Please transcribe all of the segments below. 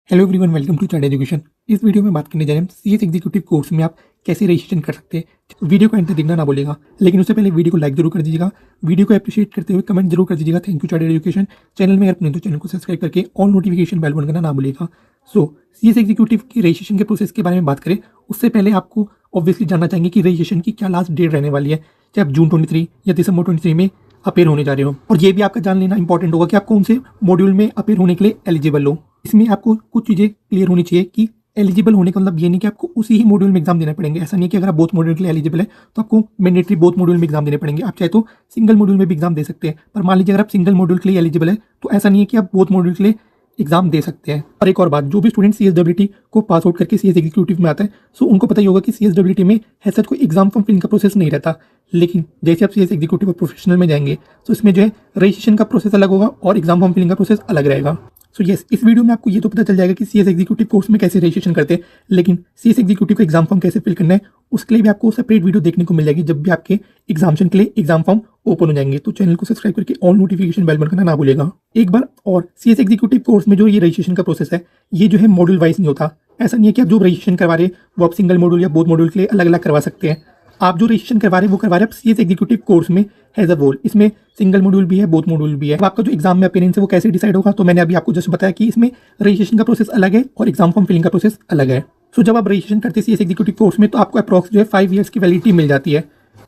Hello everyone, welcome to chart education. इस video में बात करने जा रहे हैं सीएस एग्जीक्यूटिव कोर्स में आप कैसे रजिस्ट्रेशन कर सकते हैं। वीडियो को एंड तक देखना ना बोलेगा, लेकिन उससे पहले वीडियो को लाइक जरूर कर दीजिएगा। वीडियो को अप्रिशिएट करते हुए कमेंट जरूर कर दीजिएगा। Thank you chart education. Channel में अगर नहीं तो चैनल को सब्सक्राइब करके ऑल नोटिफिकेशन बेल बटन करना ना भूलिएगा। सो सीएस एग्जीक्यूटिव की रजिस्ट्रेशन के प्रोसेस के बारे में बात करें उससे पहले आपको ऑब्वियसली जानना चाहेंगे कि रजिस्ट्रेशन की क्या लास्ट डेट रहने वाली है, चाहे आप जून 23 या दिसंबर 23 में अपेयर होने जा रहे हो। और ये भी आपका जान लेना इंपॉर्टेंट होगा कि आप कौन से मॉड्यूल में अपेयर होने के लिए एलिजिबल हो। इसमें आपको कुछ चीज़ें क्लियर होनी चाहिए कि एलिजिबल होने का मतलब ये नहीं कि आपको उसी ही मॉड्यूल में एग्जाम देना पड़ेंगे। ऐसा नहीं कि अगर आप बोथ मॉड्यूल के लिए एलिजिबल है तो आपको मैंडेटरी बोथ मॉड्यूल में एग्जाम देने पड़ेंगे। आप चाहे तो सिंगल मॉड्यूल में भी एग्जाम दे सकते हैं, पर मान लीजिए अगर आप सिंगल मॉड्यूल के लिए एलिजिबल है तो ऐसा नहीं है कि आप बोथ मॉड्यूल के लिए एग्जाम दे सकते हैं। और एक और बात, जो भी स्टूडेंट सीएसडब्ल्यूटी को पास आउट करके सीएस एग्जीक्यूटिव में आता है सो उनको पता ही होगा कि सीएसडब्ल्यूटी में ऐसा कोई एग्जाम फॉर्म फिलिंग का प्रोसेस नहीं रहता। लेकिन जैसे आप सीएस एग्जीक्यूटिव और प्रोफेशनल में जाएंगे तो इसमें जो है रजिस्ट्रेशन का प्रोसेस अलग होगा और एग्जाम फॉर्म फिलिंग का प्रोसेस अलग रहेगा। सो यस, इस वीडियो में आपको ये तो पता चल जाएगा कि सीएस एग्जीक्यूटिव कोर्स में कैसे रजिस्ट्रेशन करते हैं, लेकिन सीएस एग्जीक्यूटिव का एग्जाम फॉर्म कैसे फिल करना है उसके लिए भी आपको सेपरेट वीडियो देखने को मिल जाएगी जब भी आपके एग्जामिनेशन के लिए एग्जाम फॉर्म ओपन हो जाएंगे। तो चैनल को सब्सक्राइब करके ऑल नोटिफिकेशन बेल बटन करना ना भूलेगा एक बार। और सीएस एग्जीक्यूटिव कोर्स में जो ये रजिस्ट्रेशन का प्रोसेस है ये जो है मॉड्यूल वाइज नहीं होता। ऐसा नहीं है कि आप जो रजिस्ट्रेशन करवा रहे हैं वो आप सिंगल मॉड्यूल या बोथ मॉड्यूल के लिए अलग अलग करवा सकते हैं। आप जो रजिस्ट्रेशन करवा रहे हैं वो करवा रहे हैं सीएस एग्जीक्यूटिव कोर्स में एज अ होल। इसमें सिंगल मॉड्यूल भी है, बोथ मॉड्यूल भी है। अब आपका जो एग्जाम में अपीयरेंस है वो कैसे डिसाइड होगा, तो मैंने अभी आपको जस्ट बताया कि इसमें रजिस्ट्रेशन का प्रोसेस अलग है और एग्जाम फॉर्म फिलिंग का प्रोसेस अलग है। सो जब आप रजिस्ट्रेशन करते हैं सीएस एग्जीक्यूटिव कोर्स में तो आपको अप्रॉक्स जो है 5 ईयर्स की वैलिडिटी मिल जाती है।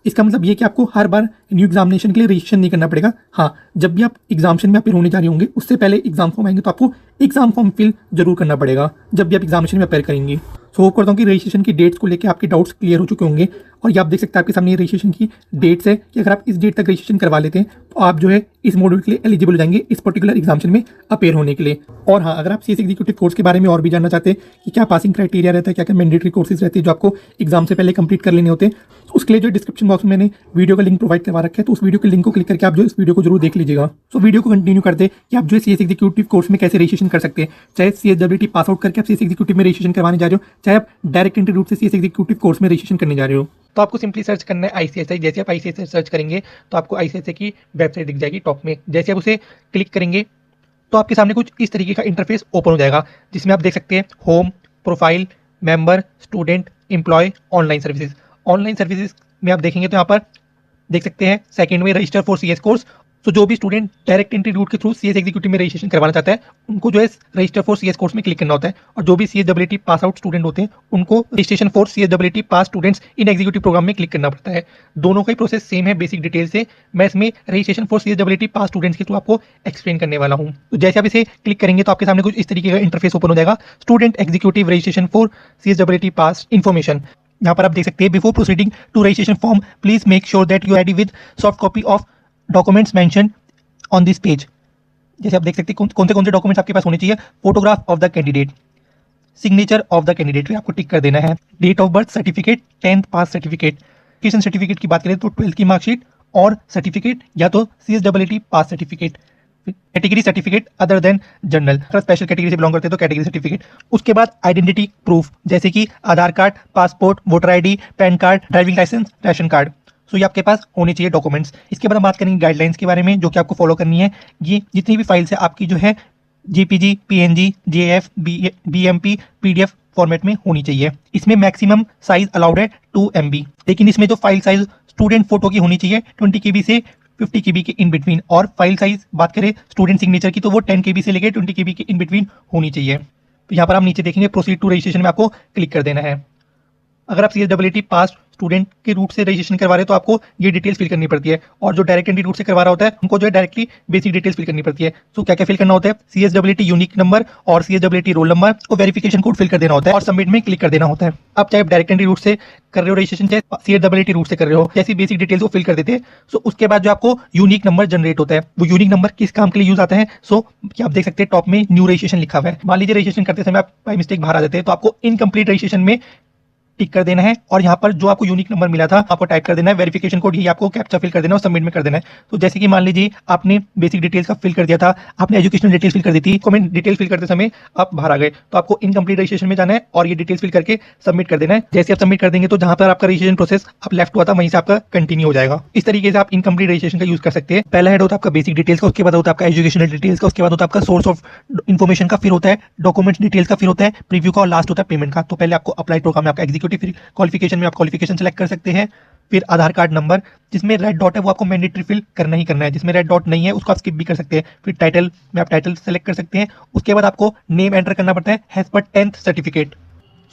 इसका मतलब ये कि आपको हर बार न्यू एग्जामिनेशन के लिए रजिस्ट्रेशन नहीं करना पड़ेगा। हाँ, जब भी आप एग्जामिनेशन में अपेयर होने जा रहे होंगे उससे पहले एग्जाम फॉर्म आएंगे तो आपको एग्जाम फॉर्म फिल जरूर करना पड़ेगा जब भी आप एग्जामिनेशन में अपेयर करेंगे। सो होप करता हूँ कि रजिस्ट्रेशन की डेट्स को लेकर आपके डाउट्स क्लियर हो चुके होंगे। और ये आप देख सकते हैं आपके सामने रजिस्ट्रेशन की डेट्स है कि अगर आप इस डेट तक रजिस्ट्रेशन करवा लेते हैं तो आप जो है इस मॉड्यूल के लिए एलिजिबल हो जाएंगे इस पर्टिकुलर एग्जामिनेशन में अपेयर होने के लिए। और हाँ, अगर आप सीएस एग्जीक्यूटिव कोर्स के बारे में और भी जानना चाहते हैं कि क्या पासिंग क्राइटेरिया रहता है, क्या क्या मैंडेटरी कोर्सेज रहते हैं जो आपको एग्जाम से पहले कंप्लीट कर लेने होते हैं, तो उसके लिए जो डिस्क्रिप्शन बॉक्स में मैंने वीडियो का लिंक प्रोवाइड करवा रखा है, तो उस वीडियो के लिंक को क्लिक करके आप जो इस वीडियो को जरूर देख लीजिएगा। तो वीडियो को कंटिन्यू करते हैं कि आप जो है सीएस एग्जीक्यूटिव कोर्स में कैसे रजिस्ट्रेशन कर सकते हैं। चाहे सीएसडब्ल्यूटी पास आउट करके आप सीएस एग्जीक्यूटिव में रजिस्ट्रेशन करवाने जा रहे हो, चाहे आप डायरेक्ट एंट्री रूट से सीएस एग्जीक्यूटिव कोर्स में रजिस्ट्रेशन करने जा रहे हो, तो आपको सिंपली सर्च करना है आईसीएसआई। जैसे आप आईसीएसआई सर्च करेंगे तो आपको आईसीएसआई की वेबसाइट दिख जाएगी टॉप में। जैसे आप उसे क्लिक करेंगे तो आपके सामने कुछ इस तरीके का इंटरफेस ओपन हो जाएगा जिसमें आप देख सकते हैं home, profile, member, student, employ, online services. Online services में आप देखेंगे तो यहाँ पर देख सकते हैं सेकंड में रजिस्टर फॉर सीएस कोर्स। तो जो भी स्टूडेंट डायरेक्ट एंट्री रूट के थ्रू सीएस एग्जीक्यूटिव में रजिस्ट्रेशन करवाना चाहता है उनको जो है रजिस्टर फॉर सीएस कोर्स में क्लिक करना होता है। और जो भी सीएसडब्ल्यूटी पास आउट स्टूडेंट होते हैं उनको registration for CSWT pass students in executive program में क्लिक करना पड़ता है। दोनों का ही प्रोसेस सेम है बेसिक डिटेल से। मैं इसमें registration for CSWT pass students के थ्रू आपको एक्सप्लेन करने वाला हूँ। तो जैसे आप इसे क्लिक करेंगे तो आपके सामने कुछ इस तरीके का इंटरफेस ओपन हो जाएगा, student executive registration for CSWT pass information. यहाँ पर आप देख सकते हैं before proceeding to registration form please make sure that you ready with soft copy of documents mention on this page. जैसे आप देख सकते हैं कौन से डॉक्यूमेंट्स आपके पास होने चाहिए। Photograph of the candidate, signature of the candidate आपको टिक कर देना है, date of birth certificate, 10th pass certificate. Education certificate की बात करें तो 12th की मार्कशीट और सर्टिफिकेट या तो CSWT pass certificate, category certificate other than general. अगर स्पेशल कैटेगरी से बिलोंग करते हैं तो कैटेगरी सर्टिफिकेट। उसके बाद आइडेंटिटी प्रूफ जैसे कि Aadhaar card, passport, voter ID, PAN card, driving licence, ration card. So ये आपके पास होने चाहिए डॉक्यूमेंट्स। इसके बाद हम बात करेंगे गाइडलाइंस के बारे में जो कि आपको फॉलो करनी है। ये जितनी भी फाइल्स है आपकी जो है JPG, PNG, JF, BMP, PDF format में होनी चाहिए। इसमें मैक्सिमम साइज अलाउड है 2 MB, लेकिन इसमें जो फाइल साइज स्टूडेंट फोटो की होनी चाहिए 20 KB से 50 KB के इन बिटवीन। और फाइल साइज बात करें स्टूडेंट सिग्नेचर की तो वो 10 KB से लेकर 20 KB के इन बिटवीन होनी चाहिए। तो यहाँ पर हम नीचे देखेंगे प्रोसीड टू रजिस्ट्रेशन में आपको क्लिक कर देना है। अगर आप सीएसडब्ल्यूटी पास स्टूडेंट के रूट से रजिस्ट्रेशन करवा रहे हैं तो आपको ये डिटेल्स फिल करनी पड़ती है। और जो डायरेक्ट एंट्री रूट से करवा रहा होता है उनको जो है डायरेक्टली बेसिक डिटेल्स फिल करनी पड़ती है। तो क्या क्या फिल करना होता है, सीएसडब्ल्यूटी यूनिक नंबर और सीएसडब्ल्यूटी रोल नंबर और वेरिफिकेशन कोड फिल कर देना होता है और सबमिट में क्लिक कर देना होता है। आप चाहे डायरेक्ट एंट्री रूट से कर रहे हो रजिस्ट्रेशन, चाहे सीएसडब्ल्यूटी रूट से कर रहे हो, जैसी बेसिक डिटेल्स को फिल कर देते हैं। सो उसके बाद जो आपको यूनिक नंबर जनरेट होता है, वो यूनिक नंबर किस काम के लिए यूज आता है। सो आप देख सकते हैं टॉप में न्यू रजिस्ट्रेशन लिखा हुआ है। मान लीजिए रजिस्ट्रेशन करते समय आप बाय मिस्टेक बाहर आ जाते हैं तो आपको इनकम्प्लीट रजिस्ट्रेशन में टिक कर देना है और यहाँ पर जो आपको यूनिक नंबर मिला था आपको टाइप कर देना है। वेरिफिकेशन कोड ये आपको कैप्चा फिल कर देना है और सबमिट में कर देना है। तो जैसे कि मान लीजिए आपने बेसिक डिटेल्स का फिल कर दिया था, आपने एजुकेशनल डिटेल्स फिल कर दी थी, डॉक्यूमेंट डिटेल फिल करते समय आप बाहर आ गए तो आपको इनकम्प्लीट रजिस्ट्रेशन में जाना है और ये डिटेल्स फिल करके सबमिट कर देना है। जैसे आप सबमिट कर देंगे तो जहां पर आपका रजिस्ट्रेशन प्रोसेस आप लेफ्ट हुआ था वहीं से आपका कंटिन्यू हो जाएगा। इस तरीके से आप इनकम्प्लीट रजिस्ट्रेशन का यूज कर सकते हैं। पहला हेड होता है आपका बेसिक डिटेल्स का, उसके बाद होता है आपका एजुकेशनल डिटेल्स का, उसके बाद होता है आपका सोर्स ऑफ इन्फॉर्मेशन का, फिर होता है डॉक्यूमेंट्स डिटेल्स का, फिर होता है प्रीव्यू का और लास्ट होता है पेमेंट का। तो पहले आपको अप्लाई प्रोग्राम में आपका एग्जीक्यूटिव, फिर क्वालिफिकेशन में आप क्वालिफिकेशन सेलेक्ट कर सकते हैं, फिर आधार कार्ड नंबर जिसमें रेड डॉट है वो आपको मैंडेटरी फिल करना ही करना है, जिसमें रेड डॉट नहीं है उसको आप स्किप भी कर सकते हैं। फिर टाइटल में आप टाइटल सेलेक्ट कर सकते हैं। उसके बाद आपको नेम एंटर करना पड़ता है हैज पर 10th सर्टिफिकेट।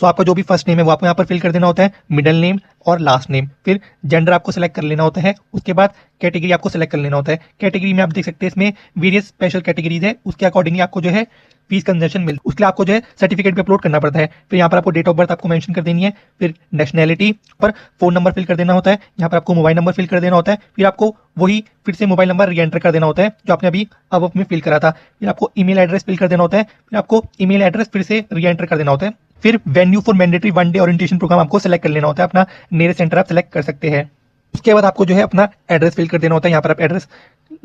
सो आपका जो भी फर्स्ट नेम है वो आपको यहाँ पर फिल कर देना होता है, मिडिल नेम और लास्ट नेम। फिर जेंडर आपको सेलेक्ट कर लेना होता है। उसके बाद कैटेगरी आपको सेलेक्ट कर लेना होता है। कैटेगरी में आप देख सकते हैं इसमें वेरियस स्पेशल कैटेगरीज है, उसके अकॉर्डिंगली आपको जो है फीस कंसेशन मिल, उसके लिए आपको जो है सर्टिफिकेट भी अपलोड करना पड़ता है। फिर यहाँ पर आपको डेट ऑफ बर्थ आपको मेंशन कर देनी है, फिर नेशनैलिटी पर फोन नंबर फिल कर देना होता है, यहाँ पर आपको मोबाइल नंबर फिल कर देना होता है, फिर आपको वही फिर से मोबाइल नंबर री एंटर कर देना होता है जो आपने अभी अब में फिल करा था। फिर आपको ईमेल एड्रेस फिल कर देना होता है, फिर आपको ईमेल एड्रेस फिर से री एंटर कर देना होता है। फिर venue for mandatory 1 day orientation programme आपको सेलेक्ट कर लेना होता है, अपना नियरेस्ट सेंटर आप सेलेक्ट कर सकते हैं। उसके बाद आपको जो है अपना एड्रेस फिल कर देना होता है, यहाँ पर आप एड्रेस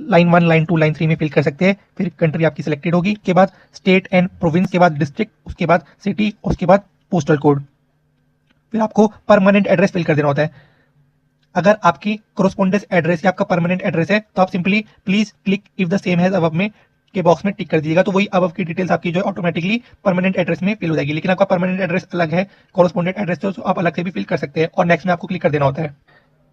लाइन 1, लाइन 2, लाइन 3 में फिल कर सकते हैं। फिर कंट्री आपकी सिलेक्टेड होगी, उसके बाद स्टेट एंड प्रोविंस के बाद डिस्ट्रिक्ट, उसके बाद सिटी, उसके बाद पोस्टल कोड। फिर आपको परमानेंट एड्रेस फिल कर देना होता है। अगर आपकी कोरोस्पोंडेंस एड्रेस या आपका परमानेंट एड्रेस है तो आप simply please click if the same has above में के बॉक्स में टिक कर दीजिएगा, तो वही अबव की डिटेल्स आपकी जो ऑटोमेटिकली परमानेंट एड्रेस में फिल हो जाएगी। लेकिन आपका परमानेंट एड्रेस अलग है, कोरोस्पोंडेंट एड्रेस तो आप अलग से भी फिल कर सकते हैं और नेक्स्ट में आपको क्लिक कर देना होता है।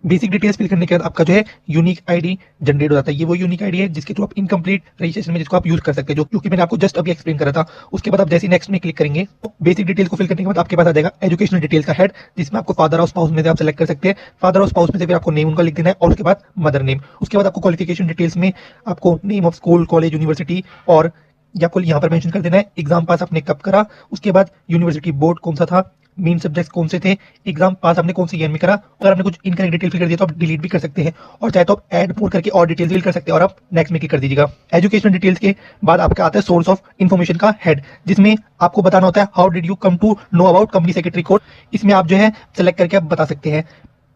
बेसिक डिटेल्स फिल करने के बाद आपका जो है यूनिक आईडी जनरेट हो जाता है। ये वो यूनिक आईडी है जिसके थ्रू आप इनकम्प्लीट रजिस्ट्रेशन में जिसको आप यूज कर सकते हैं, जो क्योंकि मैंने आपको जस्ट अभी एक्सप्लेन करा था। उसके बाद आप जैसे नेक्स्ट में क्लिक करेंगे तो बेसिक डिटेल्स को फिल करने के बाद आपके पास आ जाएगा एजुकेशनल डिटेल्स का हेड, जिसमें आपको फादर और स्पाउस में से आप सेलेक्ट कर सकते हैं। फादर और स्पाउस में से फिर आपको नेम उनका लिख देना है और उसके बाद मदर नेम। उसके बाद आपको क्वालिफिकेशन डिटेल्स में आपको name of school, college, university और ये आपको यहाँ पर मेंशन कर देना है। एग्जाम पास आपने कब करा, उसके बाद यूनिवर्सिटी बोर्ड कौन सा था, मेन सब्जेक्ट्स कौन से थे, एग्जाम पास आपने कौन से ईयर में करा। अगर आपने कुछ इनकरेक्ट डिटेल फिल कर दिया तो आप डिलीट भी कर सकते हैं और चाहे तो आप ऐड मोर करके और डिटेल्स फिल कर सकते हैं और आप नेक्स्ट में क्लिक कर दीजिएगा। एजुकेशनल डिटेल्स के बाद आपका आता है सोर्स ऑफ इन्फॉर्मेशन का हेड, जिसमें आपको बताना होता है how did you come to know about company secretary code. इसमें आप जो है सेलेक्ट करके आप बता सकते हैं।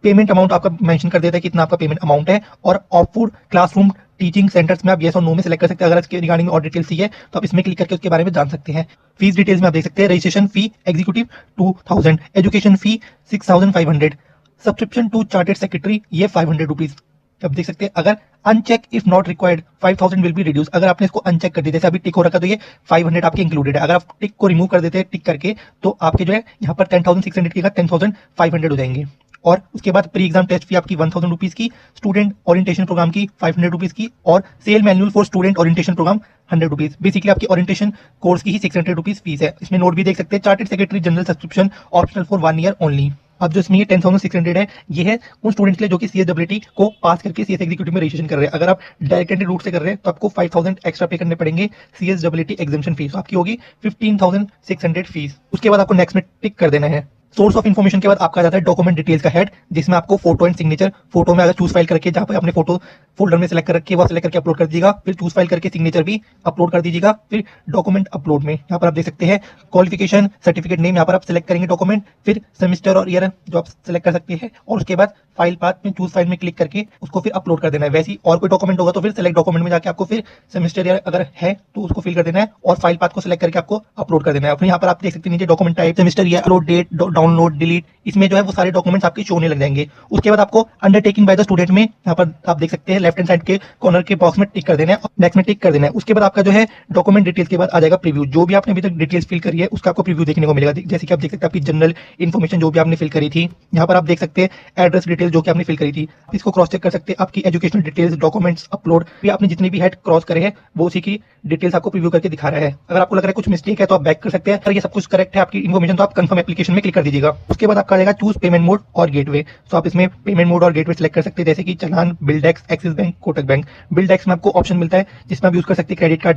पेमेंट अमाउंट आपका मेंशन कर देता है कितना आपका पेमेंट अमाउंट है, और ऑफवुड क्लासरूम टीचिंग सेंटर्स में आप येस और नो में सेलेक्ट कर सकते हैं। अगर इसके रिगार्डिंग और डिटेल्स चाहिए तो आप इसमें क्लिक करके उसके बारे में जान सकते हैं। फीस डिटेल्स में आप देख सकते हैं registration fee executive 2000, education fee 6500, subscription to chartered secretary ये 500 रुपीज। आप देख सकते हैं अगर uncheck if not required 5000 will be reduce. अगर आपने इसको अनचेक कर दिया, जैसे अभी टिक हो रखा तो ये 500 आपके इंक्लूडेड है। अगर आप टिक को रिमूव कर देते हैं टिक करके तो आपके जो है यहाँ पर 10,600 की 10,500 हो जाएंगे। और उसके बाद प्री एग्जाम टेस्ट फी आपकी 1000 रुपीज की, स्टूडेंट ओरिएंटेशन प्रोग्राम की 500 रुपीज की, और sale manual for student orientation programme 100 rupees. Basically आपकी ओरिएंटेशन कोर्स की ही 600 रुपीज फीस है। इसमें नोट भी देख सकते हैं, chartered secretary general subscription optional for 1 year only. अब जो इसमें ये 10,600 है, ये है उन स्टूडेंट्स के लिए जो कि सीएसडब्ल्यूटी को पास करके सीएस एग्जीक्यूटिव में रजिस्ट्रेशन कर रहे हैं। अगर आप डायरेक्ट एंट्री रूट से कर रहे हैं तो आपको 5,000 एक्स्ट्रा पे करने पड़ेंगे सीएसडब्ल्यूटी एग्जामिनेशन फीस, आपकी होगी 15,600 फीस। उसके बाद आपको नेक्स्ट में टिक कर देना है। सोर्स ऑफ इन्फॉर्मेशन के बाद आपका जाता है डॉक्यूमेंट डिटेल्स का हेड, जिसमें आपको फोटो एंड सिग्नेचर, फोटो में अगर चूज फाइल करके जहां पर आपने फोटो फोल्डर में सेलेक्ट कर रखी है वो सेलेक्ट करके अपलोड कर दीजिएगा। फिर चूज फाइल करके सिग्नेचर भी अपलोड कर दीजिएगा। फिर डॉक्यूमेंट अपलोड में यहाँ पर आप देख सकते हैं क्वालिफिकेशन सर्टिफिकेट नेम, यहाँ पर आप सेलेक्ट करेंगे डॉक्यूमेंट, फिर सेमेस्टर और ईयर जो आप सेलेक्ट कर सकते हैं, और उसके बाद फाइल पाथ में चूज फाइल में क्लिक करके उसको फिर अपलोड कर देना है। वैसे ही और कोई डॉक्यूमेंट होगा तो फिर सेलेक्ट डॉक्यूमेंट में जाके आपको फिर सेमेस्टर ईयर अगर है तो उसको फिल कर देना है और फाइल पाथ को सेलेक्ट करके आपको अपलोड कर देना है। फिर यहाँ पर आप देख सकते हैं नीचे document type, semester year, upload date, download, delete, इसमें जो है वो सारे डॉक्यूमेंट्स आपके शो होने लग जाएंगे। उसके बाद आपको अंडरटेकिंग बाय द स्टूडेंट में यहाँ पर आप देख सकते हैं लेफ्ट हैंड साइड के कॉर्नर के बॉक्स में टिक कर देना है, नेक्स्ट में टिक कर देना है। उसके बाद आपका जो है डॉक्यूमेंट डिटेल्स के बाद आ जाएगा प्रीव्यू। जो भी आपने अभी तक डिटेल्स फिल करी है उसका आपको प्रीव्यू देखने को मिलेगा। जैसे कि आप देख सकते हैं आपकी जनरल इन्फॉर्मेशन जो भी आपने फिल करी थी, यहाँ पर आप देख सकते हैं एड्रेस डिटेल्स जो कि आपने फिल करी थी, इसको क्रॉस चेक कर सकते हैं। आपकी एजुकेशनल डिटेल्स, डॉक्यूमेंट्स अपलोड भी आपने जितने भी हेड क्रॉस करे हैं वो उसी की डिटेल्स आपको प्रीव्यू करके दिखा रहा है। अगर आपको लग रहा है कुछ मिस्टेक है तो आप बैक कर सकते हैं। अगर ये सब कुछ करेक्ट है आपकी इन्फॉर्मेशन तो आप कंफर्म एप्लीकेशन में क्लिक कर दीजिएगा। उसके बाद आपका आ जाएगा चूज पेमेंट मोड और गेटवे। तो आप इसमें पेमेंट मोड और गेटवे सेलेक्ट कर सकते हैं, जैसे कि चालान, बिल्डेक्स, एक्सिस बैंक, कोटक बैंक। बिल्डेक्स में आपको ऑप्शन मिलता है जिसमें आप यूज कर सकते हैं credit card,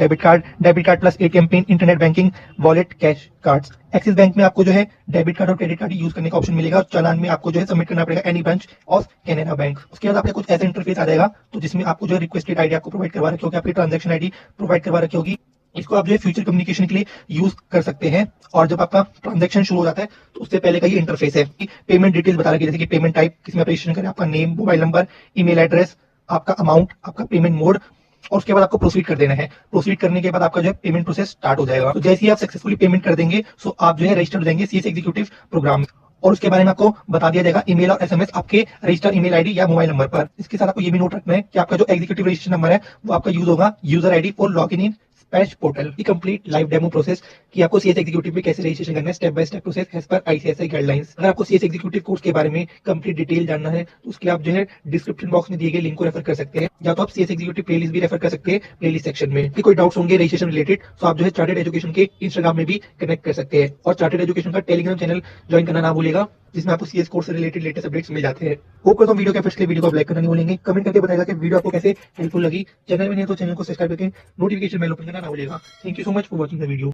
debit card plus ATM pin, internet banking, wallet, cash cards. Axis bank में आपको जो है डेबिट कार्ड और क्रेडिट कार्ड यूज करने का ऑप्शन मिलेगा। और चालान में आपको जो है सबमिट करना पड़ेगा any branch of Canara bank. उसके बाद आपका कुछ ऐसा इंटरफेस आ जाएगा तो जिसमें आपको जो रिक्वेस्टेड आईडी आपको प्रोवाइड करवा रखी होगी, आपकी ट्रांजैक्शन आईडी प्रोवाइड करवा रखी होगी। इसको आप जो है फ्यूचर कम्युनिकेशन के लिए यूज कर सकते हैं। और जब आपका ट्रांजैक्शन शुरू हो जाता है तो उससे पहले का ये इंटरफेस है कि पेमेंट डिटेल्स बता रखी है, जैसे कि पेमेंट टाइप, किसमें आप रजिस्ट्रेशन करें, आपका name, mobile number, email address, आपका अमाउंट, आपका पेमेंट मोड, और उसके बाद आपको प्रोसीड कर देना है। प्रोसीड करने के बाद आपका जो है पेमेंट प्रोसेस स्टार्ट हो जाएगा। तो जैसे ही आप सक्सेसफुली पेमेंट कर देंगे सो आप जो है रजिस्टर हो जाएंगे सीएस एग्जीक्यूटिव प्रोग्राम में। और उसके बारे में आपको बता दिया जाएगा ईमेल और एसएमएस आपके रजिस्टर ईमेल आईडी या मोबाइल नंबर पर। इसके साथ आपको ये भी नोट रखना है कि आपका जो एग्जीक्यूटिव रजिस्ट्रेशन नंबर है वो आपका यूज होगा user ID for login in स्पैश पोर्टल। की कंप्लीट लाइव डेमो प्रोसेस कि आपको सीएस एग्जीक्यूटिव में कैसे रजिस्ट्रेशन करना है, step by step process as per ICICI guidelines. अगर आपको सीएस एग्जीक्यूटिव कोर्स के बारे में कंप्लीट डिटेल जानना है तो उसके लिए आप जो है डिस्क्रिप्शन बॉक्स में दिए गए लिंक को रेफर कर सकते हैं, या तो आप सीएस एग्जीक्यूटिव प्लेलिस्ट भी रेफर कर सकते हैं प्लेलिस्ट सेक्शन में। कि कोई डाउट्स होंगे रजिस्ट्रेशन रिलेटेड तो आप जो है चार्टेड एजुकेशन के इंस्टाग्राम में भी कनेक्ट कर सकते हैं, और चार्टेड एजुकेशन का टेलीग्राम चैनल ज्वाइन करना ना भूलेगा, जिसमें आपको सीएस कोर्स से रिलेटेड लेटेस्ट अपडेट्स मिल जाते हैं। होप करता हूं वीडियो के फर्स्ट वीडियो को लाइक करना नहीं भूलेंगे, कमेंट करके बताएगा कि वीडियो आपको कैसे हेल्पफुल लगी। चैनल में नहीं तो चैनल को सब्सक्राइब करके नोटिफिकेशन बेल ओपन करना ना भूलेगा। Thank you so much for watching the video.